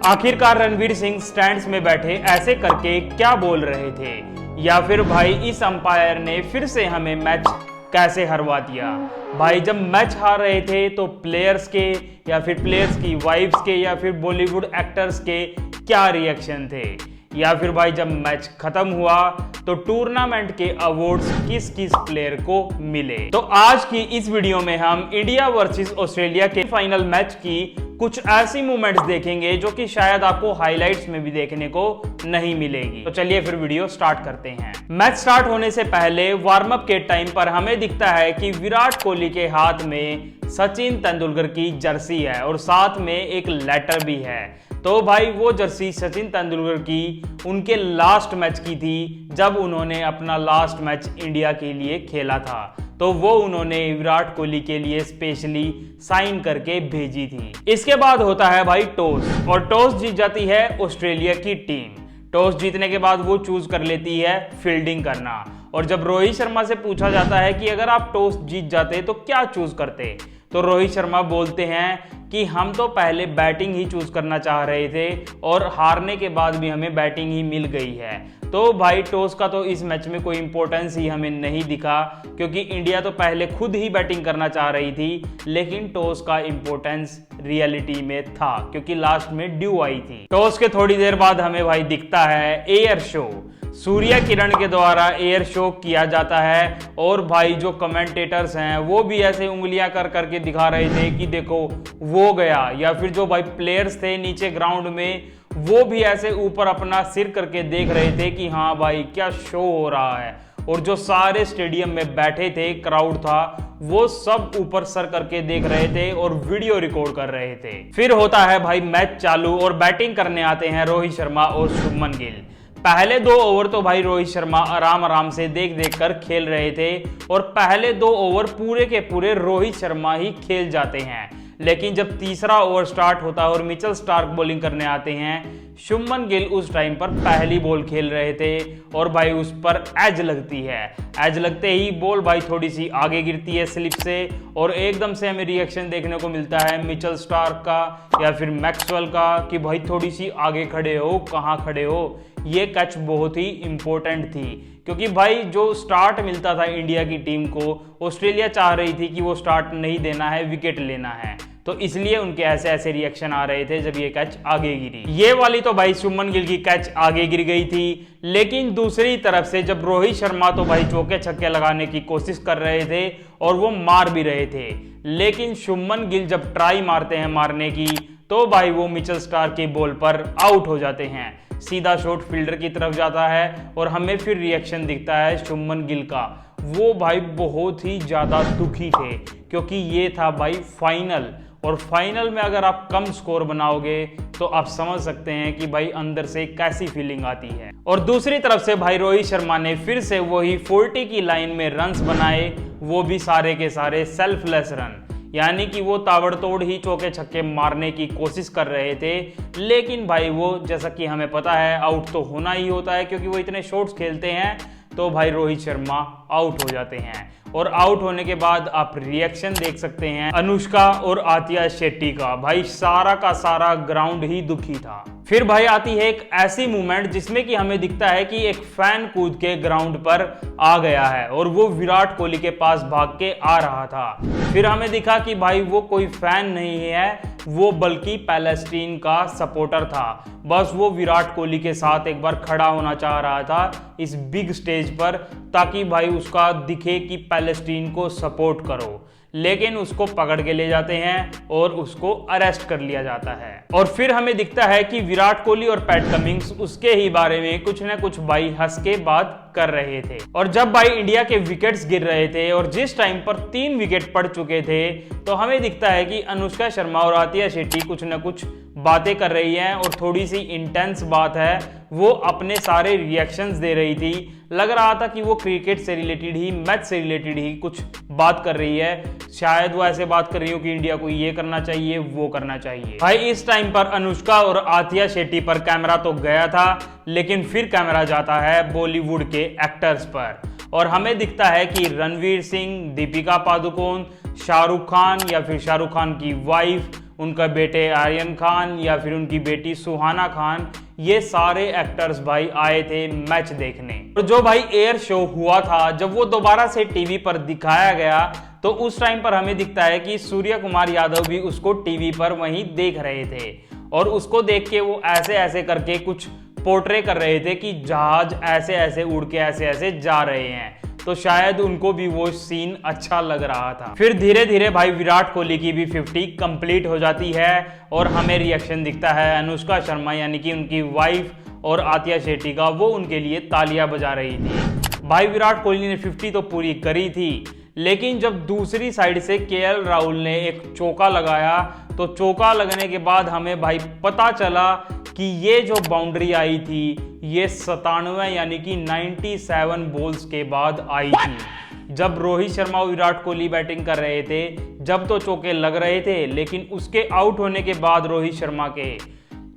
आखिरकार रणवीर सिंह स्टैंड्स में बैठे ऐसे करके क्या बोल रहे थे, या फिर भाई इस अंपायर ने फिर से हमें मैच कैसे हरवा दिया। भाई जब मैच हार रहे थे तो प्लेयर्स के या फिर प्लेयर्स की वाइफ्स के या फिर बॉलीवुड एक्टर्स के क्या रिएक्शन थे, या फिर भाई जब मैच खत्म हुआ तो टूर्नामेंट के अवार्ड्स किस किस प्लेयर को मिले। तो आज की इस वीडियो में हम इंडिया वर्सेस ऑस्ट्रेलिया के फाइनल मैच की कुछ ऐसी मूवमेंट्स देखेंगे जो कि शायद आपको हाइलाइट्स में भी देखने को नहीं मिलेगी। तो चलिए फिर वीडियो स्टार्ट करते हैं। मैच स्टार्ट होने से पहले वार्म अप के टाइम पर हमें दिखता है कि विराट कोहली के हाथ में सचिन तेंदुलकर की जर्सी है और साथ में एक लेटर भी है। तो भाई वो जर्सी सचिन तेंदुलकर की उनके लास्ट मैच की थी जब उन्होंने अपना लास्ट मैच इंडिया के लिए खेला था, तो वो उन्होंने विराट कोहली के लिए स्पेशली साइन करके भेजी थी। इसके बाद होता है भाई टॉस, और टॉस जीत जाती है ऑस्ट्रेलिया की टीम। टॉस जीतने के बाद वो चूज कर लेती है फील्डिंग करना, और जब रोहित शर्मा से पूछा जाता है कि अगर आप टॉस जीत जाते तो क्या चूज करते, तो रोहित शर्मा बोलते हैं कि हम तो पहले बैटिंग ही चूज करना चाह रहे थे और हारने के बाद भी हमें बैटिंग ही मिल गई है। तो भाई टॉस का तो इस मैच में कोई इंपॉर्टेंस ही हमें नहीं दिखा, क्योंकि इंडिया तो पहले खुद ही बैटिंग करना चाह रही थी, लेकिन टॉस का इंपॉर्टेंस रियलिटी में था क्योंकि लास्ट में ड्यू आई थी। टॉस के थोड़ी देर बाद हमें भाई दिखता है एयर शो, सूर्य किरण के द्वारा एयर शो किया जाता है, और भाई जो कमेंटेटर्स हैं वो भी ऐसे उंगलियां कर करके दिखा रहे थे कि देखो वो गया, या फिर जो भाई प्लेयर्स थे नीचे ग्राउंड में वो भी ऐसे ऊपर अपना सिर करके देख रहे थे कि हाँ भाई क्या शो हो रहा है, और जो सारे स्टेडियम में बैठे थे क्राउड था वो सब ऊपर सर करके देख रहे थे और वीडियो रिकॉर्ड कर रहे थे। फिर होता है भाई मैच चालू और बैटिंग करने आते हैं रोहित शर्मा और शुभमन गिल। पहले 2 ओवर तो भाई रोहित शर्मा आराम आराम से देख देख कर खेल रहे थे, और पहले 2 ओवर पूरे के पूरे रोहित शर्मा ही खेल जाते हैं। लेकिन जब तीसरा ओवर स्टार्ट होता है और मिचेल स्टार्क बॉलिंग करने आते हैं, शुभमन गिल उस टाइम पर पहली बॉल खेल रहे थे और भाई उस पर एज लगती है। एज लगते ही बॉल भाई थोड़ी सी आगे गिरती है स्लिप से, और एकदम से हमें रिएक्शन देखने को मिलता है मिचेल स्टार्क का या फिर मैक्सवेल का कि भाई थोड़ी सी आगे खड़े हो, कहाँ खड़े हो। ये कैच बहुत ही इंपॉर्टेंट थी, क्योंकि भाई जो स्टार्ट मिलता था इंडिया की टीम को, ऑस्ट्रेलिया चाह रही थी कि वो स्टार्ट नहीं देना है, विकेट लेना है, तो इसलिए उनके ऐसे ऐसे रिएक्शन आ रहे थे जब ये कैच आगे गिरी। ये वाली तो भाई शुभमन गिल की कैच आगे गिर गई थी, लेकिन दूसरी तरफ से जब रोहित शर्मा तो भाई चौके छक्के लगाने की कोशिश कर रहे थे और वो मार भी रहे थे, लेकिन शुभमन गिल जब ट्राई मारते हैं मारने की तो भाई वो मिचेल स्टार्क की बॉल पर आउट हो जाते हैं। सीधा शॉट फील्डर की तरफ जाता है और हमें फिर रिएक्शन दिखता है शुभमन गिल का। वो भाई बहुत ही ज्यादा दुखी थे, क्योंकि ये था भाई फाइनल, और फाइनल में अगर आप कम स्कोर बनाओगे तो आप समझ सकते हैं कि भाई अंदर से कैसी फीलिंग आती है। और दूसरी तरफ से भाई रोहित शर्मा ने फिर से वही 40 की लाइन में रन्स बनाए, वो भी सारे के सारे सेल्फलेस रन, यानी कि वो ताबड़तोड़ ही चौके छक्के मारने की कोशिश कर रहे थे, लेकिन भाई वो जैसा कि हमें पता है आउट तो होना ही होता है, क्योंकि वो इतने शॉट्स खेलते हैं। तो भाई रोहित शर्मा आउट हो जाते हैं, और आउट होने के बाद आप रिएक्शन देख सकते हैं अनुष्का और आतिया शेट्टी का। भाई सारा का सारा ग्राउंड ही दुखी था। फिर भाई आती है एक ऐसी मूवमेंट जिसमें कि हमें दिखता है कि एक फैन कूद के ग्राउंड पर आ गया है और वो विराट कोहली के पास भाग के आ रहा था। फिर हमें दिखा कि भाई वो कोई फैन नहीं है, वो बल्कि पैलेस्टीन का सपोर्टर था। बस वो विराट कोहली के साथ एक बार खड़ा होना चाह रहा था इस बिग स्टेज पर, ताकि भाई उसका दिखे कि पैलेस्टीन को सपोर्ट करो, लेकिन उसको पकड़ के ले जाते हैं और उसको अरेस्ट कर लिया जाता है। और फिर हमें दिखता है कि विराट कोहली और पैट कमिंग्स उसके ही बारे में कुछ ना कुछ भाई हंस के बात कर रहे थे। और जब भाई इंडिया के विकेट्स गिर रहे थे और जिस टाइम पर 3 विकेट पड़ चुके थे, तो हमें दिखता है कि अनुष्का शर्मा और आतिया शेट्टी कुछ ना कुछ बातें कर रही हैं, और थोड़ी सी इंटेंस बात है, वो अपने सारे रिएक्शंस दे रही थी। लग रहा था कि वो क्रिकेट से रिलेटेड ही, मैच से रिलेटेड ही कुछ बात कर रही है। शायद वो ऐसे बात कर रही हो कि इंडिया को ये करना चाहिए, वो करना चाहिए। भाई इस टाइम पर अनुष्का और आतिया शेट्टी पर कैमरा तो गया था, लेकिन फिर कैमरा जाता है बॉलीवुड के एक्टर्स पर, और हमें दिखता है कि रणवीर सिंह, दीपिका पादुकोण, शाहरुख खान या फिर शाहरुख खान की वाइफ उनका बेटे आर्यन खान या फिर उनकी बेटी सुहाना खान, ये सारे एक्टर्स भाई आए थे मैच देखने। तो जो भाई एयर शो हुआ था, जब वो दोबारा से टीवी पर दिखाया गया तो उस टाइम पर हमें दिखता है कि सूर्य कुमार यादव भी उसको टीवी पर वहीं देख रहे थे और उसको देख के वो ऐसे ऐसे करके कुछ पोर्ट्रे कर रहे थे कि जहाज ऐसे ऐसे उड़ के ऐसे ऐसे जा रहे हैं, तो शायद उनको भी वो सीन अच्छा लग रहा था। फिर धीरे धीरे भाई विराट कोहली की भी 50 कंप्लीट हो जाती है और हमें रिएक्शन दिखता है अनुष्का शर्मा यानी कि उनकी वाइफ और आतिया शेट्टी का, वो उनके लिए तालियां बजा रही थी। भाई विराट कोहली ने 50 तो पूरी करी थी, लेकिन जब दूसरी साइड से केएल राहुल ने एक चौका लगाया तो चौका लगने के बाद हमें भाई पता चला कि ये जो बाउंड्री आई थी ये 97 यानी कि 97 बॉल्स के बाद आई थी। जब रोहित शर्मा और विराट कोहली बैटिंग कर रहे थे, जब तो चौके लग रहे थे, लेकिन उसके आउट होने के बाद रोहित शर्मा के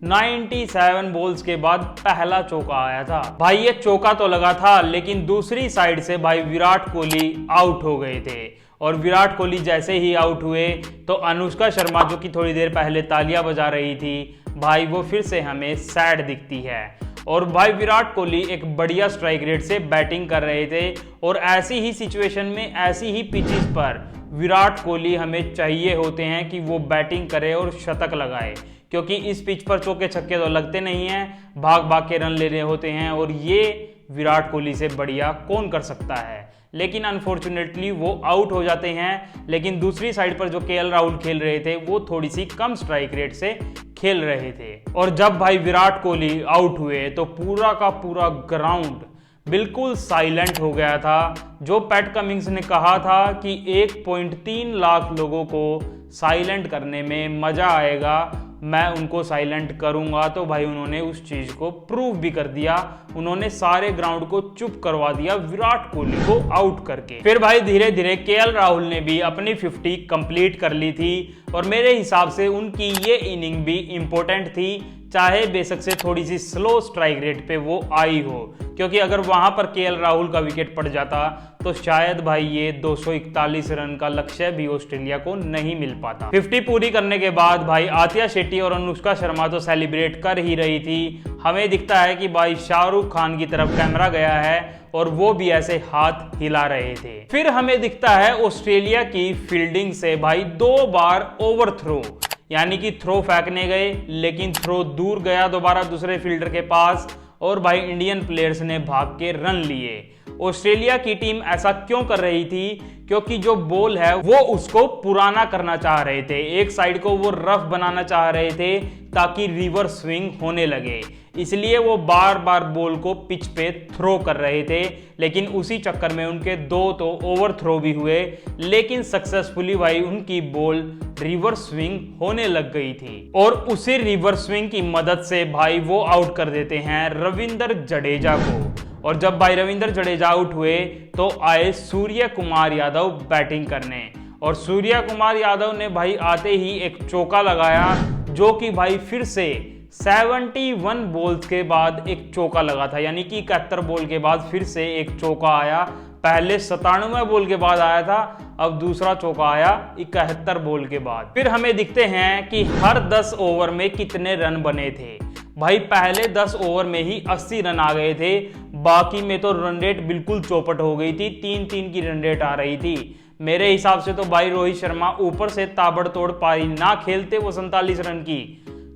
97 बॉल्स के बाद पहला चौका आया था। भाई ये चौका तो लगा था, लेकिन दूसरी साइड से भाई विराट कोहली आउट हो गए थे और विराट कोहली जैसे ही आउट हुए तो अनुष्का शर्मा जो कि थोड़ी देर पहले तालियां बजा रही थी, भाई वो फिर से हमें सैड दिखती है। और भाई विराट कोहली एक बढ़िया स्ट्राइक रेट से बैटिंग कर रहे थे और ऐसी ही सिचुएशन में, ऐसी ही पिचेस पर विराट कोहली हमें चाहिए होते हैं कि वो बैटिंग करे और शतक लगाए, क्योंकि इस पिच पर चौके छक्के तो लगते नहीं हैं, भाग भाग के रन लेने होते हैं और ये विराट कोहली से बढ़िया कौन कर सकता है। लेकिन अनफॉर्चुनेटली वो आउट हो जाते हैं। लेकिन दूसरी साइड पर जो केएल राहुल खेल रहे थे वो थोड़ी सी कम स्ट्राइक रेट से खेल रहे थे और जब भाई विराट कोहली आउट हुए तो पूरा का पूरा ग्राउंड बिल्कुल साइलेंट हो गया था। जो पैट कमिंग्स ने कहा था कि 1.3 लाख लोगों को साइलेंट करने में मजा आएगा, मैं उनको साइलेंट करूंगा, तो भाई उन्होंने उस चीज को प्रूव भी कर दिया। उन्होंने सारे ग्राउंड को चुप करवा दिया विराट कोहली को आउट करके। फिर भाई धीरे धीरे केएल राहुल ने भी अपनी 50 कंप्लीट कर ली थी और मेरे हिसाब से उनकी ये इनिंग भी इंपॉर्टेंट थी, चाहे बेशक से थोड़ी सी स्लो स्ट्राइक रेट पे वो आई हो, क्योंकि अगर वहां पर केएल राहुल का विकेट पड़ जाता तो शायद भाई ये 241 रन का लक्ष्य भी ऑस्ट्रेलिया को नहीं मिल पाता। 50 पूरी करने के बाद भाई आतिया शेट्टी और अनुष्का शर्मा तो सेलिब्रेट कर ही रही थी। हमें दिखता है कि भाई शाहरुख खान की तरफ कैमरा गया है और वो भी ऐसे हाथ हिला रहे थे। फिर हमें दिखता है ऑस्ट्रेलिया की फील्डिंग से भाई 2 बार ओवर थ्रो, यानी कि थ्रो फेंकने गए लेकिन थ्रो दूर गया दोबारा दूसरे फील्डर के पास और भाई इंडियन प्लेयर्स ने भाग के रन लिए। ऑस्ट्रेलिया की टीम ऐसा क्यों कर रही थी? क्योंकि जो बॉल है वो उसको पुराना करना चाह रहे थे, एक साइड को वो रफ बनाना चाह रहे थे ताकि रिवर्स स्विंग होने लगे, इसलिए वो बार बार बॉल को पिच पे थ्रो कर रहे थे। लेकिन उसी चक्कर में उनके 2 तो ओवर थ्रो भी हुए, लेकिन सक्सेसफुली भाई उनकी बॉल रिवर्स स्विंग होने लग गई थी और उसी रिवर्स स्विंग की मदद से भाई वो आउट कर देते हैं रविंद्र जडेजा को। और जब भाई रविंद्र जडेजा आउट हुए तो आए सूर्य कुमार यादव बैटिंग करने और सूर्य कुमार यादव ने भाई आते ही एक चौका लगाया, जो कि भाई फिर से 71 बॉल्स के बाद एक चौका लगा था, यानी कि 71 बॉल के बाद फिर से एक चौका आया। पहले 97 बॉल के बाद आया था, अब दूसरा चौका आया 71 बॉल के बाद। फिर हमें दिखते हैं कि हर 10 ओवर में कितने रन बने थे। भाई पहले 10 ओवर में ही 80 रन आ गए थे, बाकी में तो रन रेट बिल्कुल चौपट हो गई थी, 3-3 की रन रेट आ रही थी। मेरे हिसाब से तो भाई रोहित शर्मा ऊपर से ताबड़तोड़ पारी ना खेलते वो 47 रन की,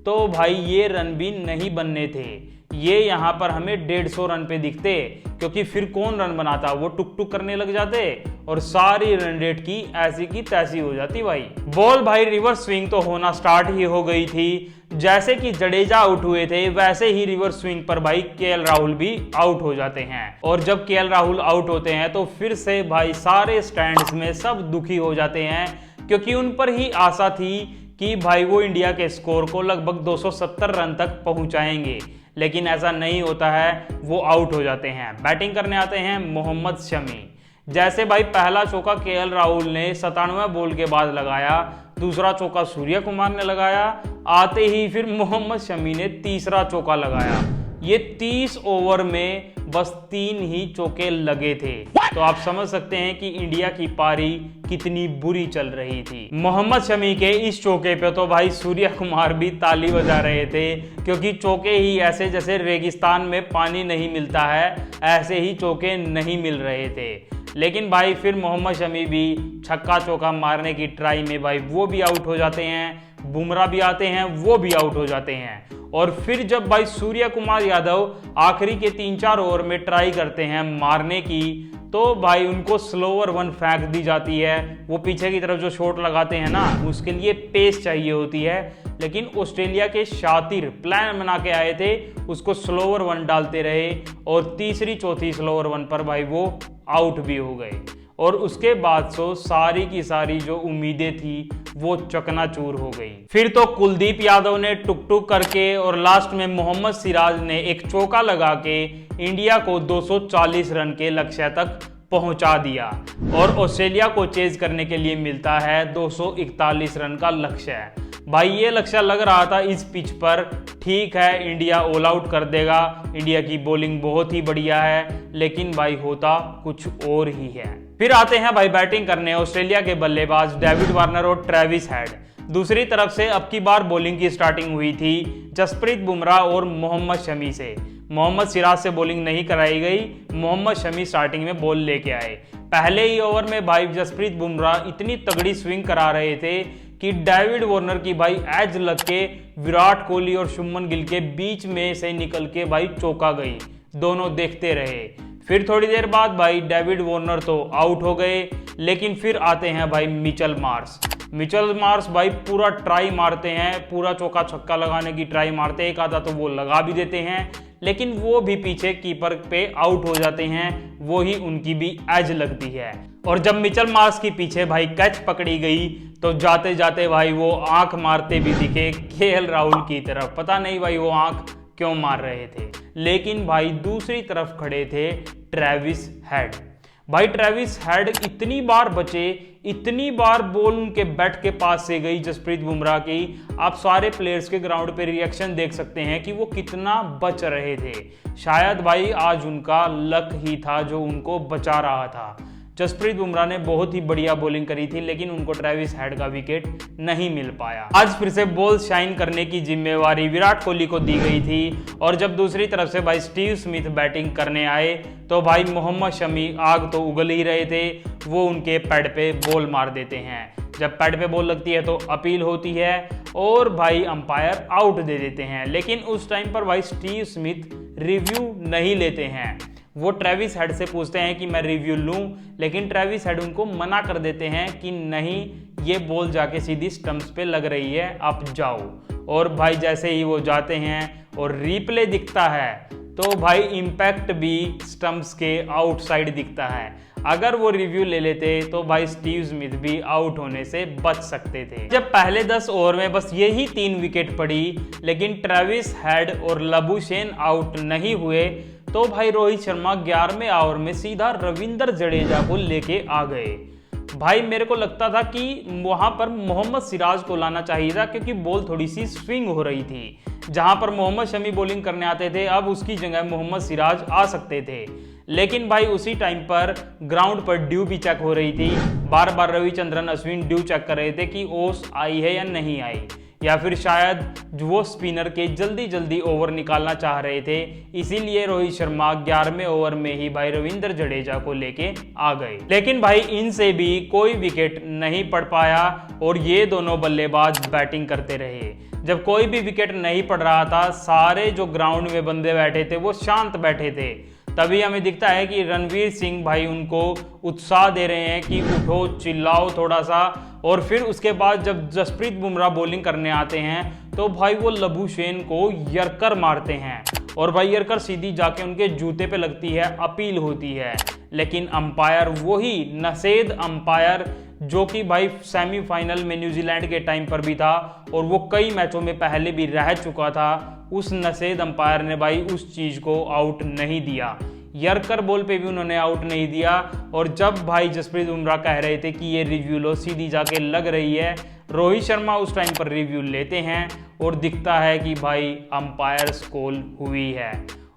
तो भाई ये रन भी नहीं बनने थे। ये यहाँ पर हमें 150 रन पे दिखते, क्योंकि फिर कौन रन बनाता, वो टुक टुक करने लग जाते और सारी रन रेट की ऐसी की तैसी हो जाती। भाई बॉल भाई रिवर्स स्विंग तो होना स्टार्ट ही हो गई थी। जैसे कि जडेजा आउट हुए थे वैसे ही रिवर्स स्विंग पर भाई केएल राहुल भी आउट हो जाते हैं और जब केएल राहुल आउट होते हैं तो फिर से भाई सारे स्टैंड्स में सब दुखी हो जाते हैं, क्योंकि उन पर ही आशा थी कि भाई वो इंडिया के स्कोर को लगभग 270 रन तक पहुंचाएंगे, लेकिन ऐसा नहीं होता है, वो आउट हो जाते हैं। बैटिंग करने आते हैं मोहम्मद शमी। जैसे भाई पहला चौका केएल राहुल ने 97 बॉल के बाद लगाया, दूसरा चौका सूर्य कुमार ने लगाया, आते ही फिर मोहम्मद शमी ने तीसरा चौका लगाया। ये 30 ओवर में बस 3 ही चौके लगे थे। तो आप समझ सकते हैं कि इंडिया की पारी कितनी बुरी चल रही थी। मोहम्मद शमी के इस चौके पे तो भाई सूर्य कुमार भी ताली बजा रहे थे, क्योंकि चौके ही ऐसे जैसे रेगिस्तान में पानी नहीं मिलता है, ऐसे ही चौके नहीं मिल रहे थे। लेकिन भाई फिर मोहम्मद शमी भी छक्का चौका मारने की ट्राई में भाई वो भी आउट हो जाते हैं, बुमराह भी आते हैं, वो भी आउट हो जाते हैं। और फिर जब भाई सूर्य कुमार यादव आखिरी के 3-4 ओवर में ट्राई करते हैं मारने की, तो भाई उनको स्लोअर वन फेंक दी जाती है। वो पीछे की तरफ जो शॉट लगाते हैं ना, उसके लिए पेस चाहिए होती है, लेकिन ऑस्ट्रेलिया के शातिर प्लान बना के आए थे, उसको स्लोअर वन डालते रहे और तीसरी चौथी स्लोअर वन पर भाई वो आउट भी हो गए। और उसके बाद सो सारी की सारी जो उम्मीदें थी वो चकनाचूर हो गई। फिर तो कुलदीप यादव ने टुक टुक करके और लास्ट में मोहम्मद सिराज ने एक चौका लगा के इंडिया को 240 रन के लक्ष्य तक पहुंचा दिया और ऑस्ट्रेलिया को चेज करने के लिए मिलता है 241 रन का लक्ष्य। भाई ये लक्ष्य लग रहा था इस पिच पर, ठीक है इंडिया ऑल आउट कर देगा, इंडिया की बॉलिंग बहुत ही बढ़िया है, लेकिन भाई होता कुछ और ही है। फिर आते हैं भाई बैटिंग करने ऑस्ट्रेलिया के बल्लेबाज डेविड वार्नर और ट्रेविस हेड। दूसरी तरफ से अब की बार बॉलिंग की स्टार्टिंग हुई थी जसप्रीत बुमराह और मोहम्मद शमी से। मोहम्मद सिराज से बॉलिंग नहीं कराई गई, मोहम्मद शमी स्टार्टिंग में बॉल लेके आए। पहले ही ओवर में भाई जसप्रीत बुमराह इतनी तगड़ी स्विंग करा रहे थे कि डेविड वार्नर की भाई एज लग के विराट कोहली और शुभमन गिल के बीच में से निकल के भाई चौका गई। दोनों देखते रहे। फिर थोड़ी देर बाद भाई डेविड वार्नर तो आउट हो गए, लेकिन फिर आते हैं भाई मिचेल मार्श। मिचेल मार्श भाई पूरा ट्राई मारते हैं, पूरा चौका छक्का लगाने की ट्राई मारते हैं, एक आधा तो वो लगा भी देते हैं, लेकिन वो भी पीछे कीपर पे आउट हो जाते हैं, वो ही उनकी भी एज लगती है। और जब मिचेल मार्श के पीछे भाई कैच पकड़ी गई तो जाते जाते भाई वो आंख मारते भी दिखे केएल राहुल की तरफ। पता नहीं भाई वो आंख क्यों मार रहे थे, लेकिन भाई दूसरी तरफ खड़े थे ट्रेविस हेड। भाई ट्रेविस हेड इतनी बार बचे, इतनी बार बॉल उनके बैट के पास से गई जसप्रीत बुमराह की, आप सारे प्लेयर्स के ग्राउंड पे रिएक्शन देख सकते हैं कि वो कितना बच रहे थे। शायद भाई आज उनका लक ही था जो उनको बचा रहा था। जसप्रीत बुमराह ने बहुत ही बढ़िया बॉलिंग करी थी, लेकिन उनको ट्रेविस हेड का विकेट नहीं मिल पाया। आज फिर से बॉल शाइन करने की जिम्मेवारी विराट कोहली को दी गई थी। और जब दूसरी तरफ से भाई स्टीव स्मिथ बैटिंग करने आए तो भाई मोहम्मद शमी आग तो उगल ही रहे थे, वो उनके पैड पे बॉल मार देते हैं। जब पैड पे बॉल लगती है तो अपील होती है और भाई अंपायर आउट दे देते हैं, लेकिन उस टाइम पर भाई स्टीव स्मिथ रिव्यू नहीं लेते हैं। वो ट्रेविस हेड से पूछते हैं कि मैं रिव्यू लूं, लेकिन ट्रेविस हेड उनको मना कर देते हैं कि नहीं, ये बॉल जाके सीधी स्टंप्स पे लग रही है, आप जाओ। और भाई जैसे ही वो जाते हैं और रिप्ले दिखता है तो भाई इंपैक्ट भी स्टंप्स के आउटसाइड दिखता है। अगर वो रिव्यू ले लेते तो भाई स्टीव स्मिथ भी आउट होने से बच सकते थे। जब पहले 10 ओवर में बस यही 3 विकेट पड़ी, लेकिन ट्रेविस हेड और लबुशेन आउट नहीं हुए, तो भाई रोहित शर्मा 11वें ओवर में सीधा रविंद्र जडेजा को लेके आ गए। भाई मेरे को लगता था कि वहां पर मोहम्मद सिराज को लाना चाहिए था, क्योंकि बॉल थोड़ी सी स्विंग हो रही थी। जहां पर मोहम्मद शमी बॉलिंग करने आते थे, अब उसकी जगह मोहम्मद सिराज आ सकते थे। लेकिन भाई उसी टाइम पर ग्राउंड पर ड्यू भी चेक हो रही थी। बार बार रविचंद्रन अश्विन ड्यू चेक कर रहे थे कि ओस आई है या नहीं आई, या फिर शायद वो स्पिनर के जल्दी जल्दी ओवर निकालना चाह रहे थे। इसीलिए रोहित शर्मा 11वें ओवर में ही भाई रविंद्र जडेजा को लेके आ गए। लेकिन भाई इनसे भी कोई विकेट नहीं पड़ पाया और ये दोनों बल्लेबाज बैटिंग करते रहे। जब कोई भी विकेट नहीं पड़ रहा था, सारे जो ग्राउंड में बंदे बैठे थे वो शांत बैठे थे। तभी हमें दिखता है कि रणवीर सिंह भाई उनको उत्साह दे रहे हैं कि उठो, चिल्लाओ थोड़ा सा। और फिर उसके बाद जब जसप्रीत बुमराह बॉलिंग करने आते हैं तो भाई वो लबुशेन को यर्कर मारते हैं और भाई यर्कर सीधी जाके उनके जूते पे लगती है, अपील होती है। लेकिन अंपायर वही नसेद अंपायर जो कि भाई सेमीफाइनल में न्यूजीलैंड के टाइम पर भी था और वो कई मैचों में पहले भी रह चुका था, उस नसेद अंपायर ने भाई उस चीज को आउट नहीं दिया। यर्कर बॉल पे भी उन्होंने आउट नहीं दिया। और जब भाई जसप्रीत बुमराह कह रहे थे कि ये रिव्यू लो, सीधी जाके लग रही है, रोहित शर्मा उस टाइम पर रिव्यू लेते हैं और दिखता है कि भाई अंपायर कॉल हुई है।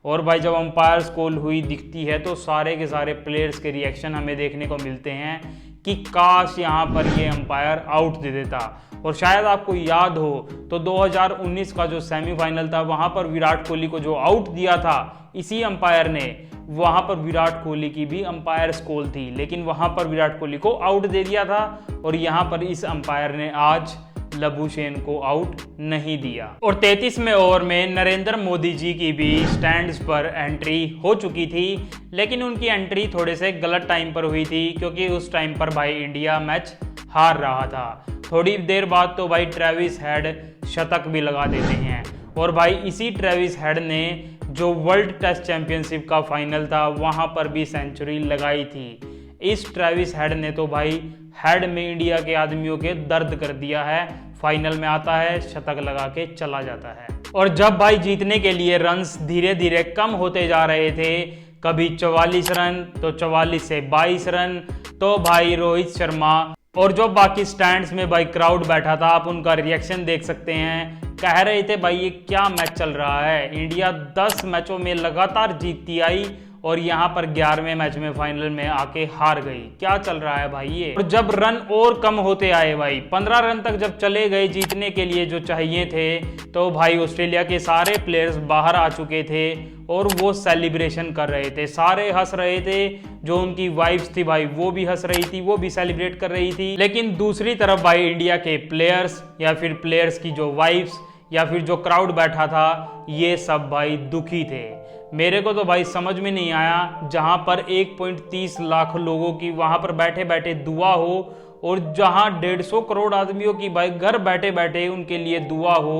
और भाई जब अंपायर्स कॉल हुई दिखती है तो सारे के सारे प्लेयर्स के रिएक्शन हमें देखने को मिलते हैं कि काश यहाँ पर ये अंपायर आउट दे देता। और शायद आपको याद हो तो 2019 का जो सेमीफाइनल था वहां पर विराट कोहली को जो आउट दिया था इसी अंपायर ने, वहां पर विराट कोहली की भी अंपायर्स कॉल थी, लेकिन वहां पर विराट कोहली को आउट दे दिया था और यहां पर इस अंपायर ने आज लबुशेन को आउट नहीं दिया। और 33वें ओवर में नरेंद्र मोदी जी की भी स्टैंड्स पर एंट्री हो चुकी थी, लेकिन उनकी एंट्री थोड़े से गलत टाइम पर हुई थी क्योंकि उस टाइम पर भाई इंडिया मैच हार रहा था। थोड़ी देर बाद तो भाई ट्रेविस हेड शतक भी लगा देते हैं और भाई इसी ट्रेविस हेड ने जो वर्ल्ड टेस्ट चैंपियनशिप का फाइनल था वहां पर भी सेंचुरी लगाई थी। इस ट्रेविस हेड ने तो भाई हेड में इंडिया के आदमियों के दर्द कर दिया है। फाइनल में आता है, शतक लगा के चला जाता है। और जब भाई जीतने के लिए रन्स धीरे धीरे कम होते जा रहे थे, कभी 44 रन तो 44 से 22 रन, तो भाई रोहित शर्मा और जो बाकी स्टैंड्स में भाई क्राउड बैठा था, आप उनका रिएक्शन देख सकते हैं। कह रहे थे भाई ये क्या मैच चल रहा है, इंडिया 10 मैचों में लगातार जीतती आई और यहाँ पर 11वें मैच में फाइनल में आके हार गई, क्या चल रहा है भाई ये। और जब रन और कम होते आए भाई, 15 रन तक जब चले गए जीतने के लिए जो चाहिए थे, तो भाई ऑस्ट्रेलिया के सारे प्लेयर्स बाहर आ चुके थे और वो सेलिब्रेशन कर रहे थे, सारे हंस रहे थे। जो उनकी वाइफ्स थी भाई वो भी हंस रही थी, वो भी सेलिब्रेट कर रही थी। लेकिन दूसरी तरफ भाई इंडिया के प्लेयर्स या फिर प्लेयर्स की जो वाइफ्स या फिर जो क्राउड बैठा था, ये सब भाई दुखी थे। मेरे को तो भाई समझ में नहीं आया, जहां पर 1.30 लाख लोगों की वहां पर बैठे बैठे दुआ हो और जहां 150 करोड़ आदमियों की भाई घर बैठे बैठे उनके लिए दुआ हो,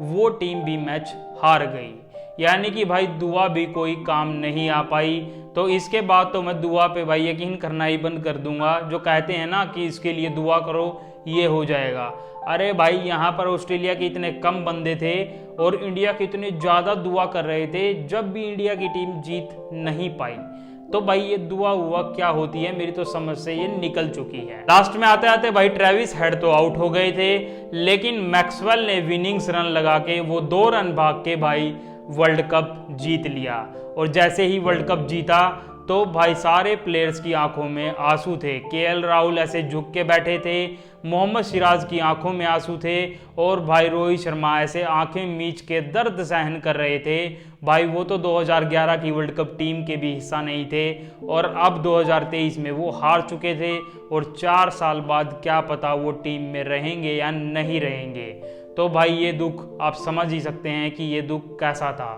वो टीम भी मैच हार गई। यानी कि भाई दुआ भी कोई काम नहीं आ पाई। तो इसके बाद तो मैं दुआ पे भाई यकीन करना ही बंद कर दूंगा। जो कहते हैं ना कि इसके लिए दुआ करो ये हो जाएगा, अरे भाई यहाँ पर ऑस्ट्रेलिया के इतने कम बंदे थे और इंडिया के इतने ज़्यादा दुआ कर रहे थे जब भी इंडिया की टीम जीत नहीं पाई। तो भाई ये दुआ हुआ क्या होती है, मेरी तो समझ से ये निकल चुकी है। लास्ट में आते आते भाई ट्रेविस हेड तो आउट हो गए थे, लेकिन मैक्सवेल ने विनिंग्स रन लगा के वो 2 रन भाग के भाई वर्ल्ड कप जीत लिया। और जैसे ही वर्ल्ड कप जीता तो भाई सारे प्लेयर्स की आंखों में आंसू थे। केएल राहुल ऐसे झुक के बैठे थे, मोहम्मद सिराज की आंखों में आंसू थे और भाई रोहित शर्मा ऐसे आंखें मीच के दर्द सहन कर रहे थे। भाई वो तो 2011 की वर्ल्ड कप टीम के भी हिस्सा नहीं थे और अब 2023 में वो हार चुके थे और 4 साल बाद क्या पता वो टीम में रहेंगे या नहीं रहेंगे। तो भाई ये दुख आप समझ ही सकते हैं कि ये दुख कैसा था।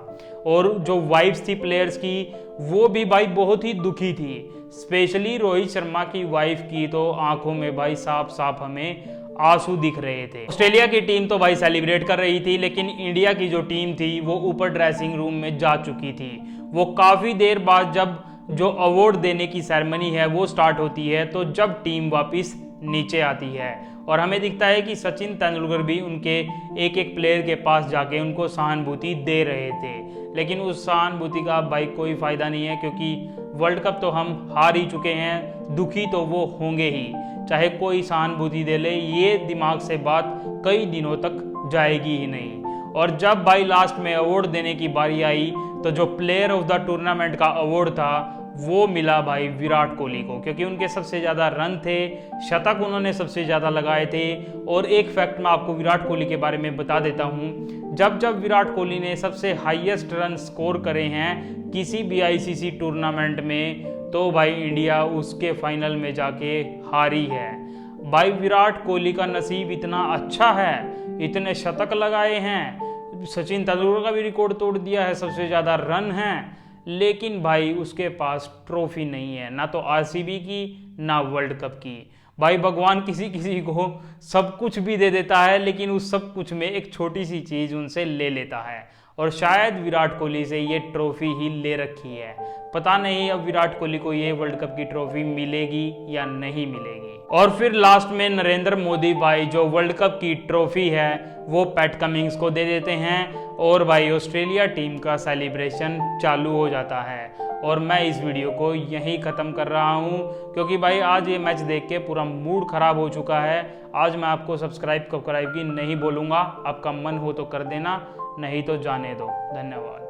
और जो वाइफ्स थी प्लेयर्स की, वो भी भाई बहुत ही दुखी थी। स्पेशली रोहित शर्मा की वाइफ की तो आंखों में भाई साफ साफ हमें आंसू दिख रहे थे। ऑस्ट्रेलिया की टीम तो भाई सेलिब्रेट कर रही थी, लेकिन इंडिया की जो टीम थी वो ऊपर ड्रेसिंग रूम में जा चुकी थी। वो काफ़ी देर बाद जब जो अवार्ड देने की सेरेमनी है वो स्टार्ट होती है, तो जब टीम वापस नीचे आती है और हमें दिखता है कि सचिन तेंदुलकर भी उनके एक एक प्लेयर के पास जाके उनको सहानुभूति दे रहे थे। लेकिन उस सहानुभूति का भाई कोई फ़ायदा नहीं है, क्योंकि वर्ल्ड कप तो हम हार ही चुके हैं। दुखी तो वो होंगे ही, चाहे कोई सहानुभूति दे ले, ये दिमाग से बात कई दिनों तक जाएगी ही नहीं। और जब भाई लास्ट में अवार्ड देने की बारी आई, तो जो प्लेयर ऑफ द टूर्नामेंट का अवार्ड था वो मिला भाई विराट कोहली को, क्योंकि उनके सबसे ज़्यादा रन थे, शतक उन्होंने सबसे ज़्यादा लगाए थे। और एक फैक्ट मैं आपको विराट कोहली के बारे में बता देता हूँ, जब जब विराट कोहली ने सबसे हाईएस्ट रन स्कोर करे हैं किसी भी आईसीसी टूर्नामेंट में, तो भाई इंडिया उसके फाइनल में जाके हारी है। भाई विराट कोहली का नसीब इतना अच्छा है, इतने शतक लगाए हैं, सचिन तेंदुलकर का भी रिकॉर्ड तोड़ दिया है, सबसे ज़्यादा रन हैं, लेकिन भाई उसके पास ट्रॉफी नहीं है, ना तो आरसीबी की ना वर्ल्ड कप की। भाई भगवान किसी किसी को सब कुछ भी दे देता है, लेकिन उस सब कुछ में एक छोटी सी चीज़ उनसे ले लेता है। और शायद विराट कोहली से ये ट्रॉफी ही ले रखी है। पता नहीं अब विराट कोहली को ये वर्ल्ड कप की ट्रॉफी मिलेगी या नहीं मिलेगी। और फिर लास्ट में नरेंद्र मोदी भाई जो वर्ल्ड कप की ट्रॉफी है वो पैट कमिंग्स को दे देते हैं और भाई ऑस्ट्रेलिया टीम का सेलिब्रेशन चालू हो जाता है। और मैं इस वीडियो को यहीं ख़त्म कर रहा हूं, क्योंकि भाई आज ये मैच देख के पूरा मूड ख़राब हो चुका है। आज मैं आपको सब्सक्राइब की नहीं बोलूँगा, आपका मन हो तो कर देना, नहीं तो जाने दो। धन्यवाद।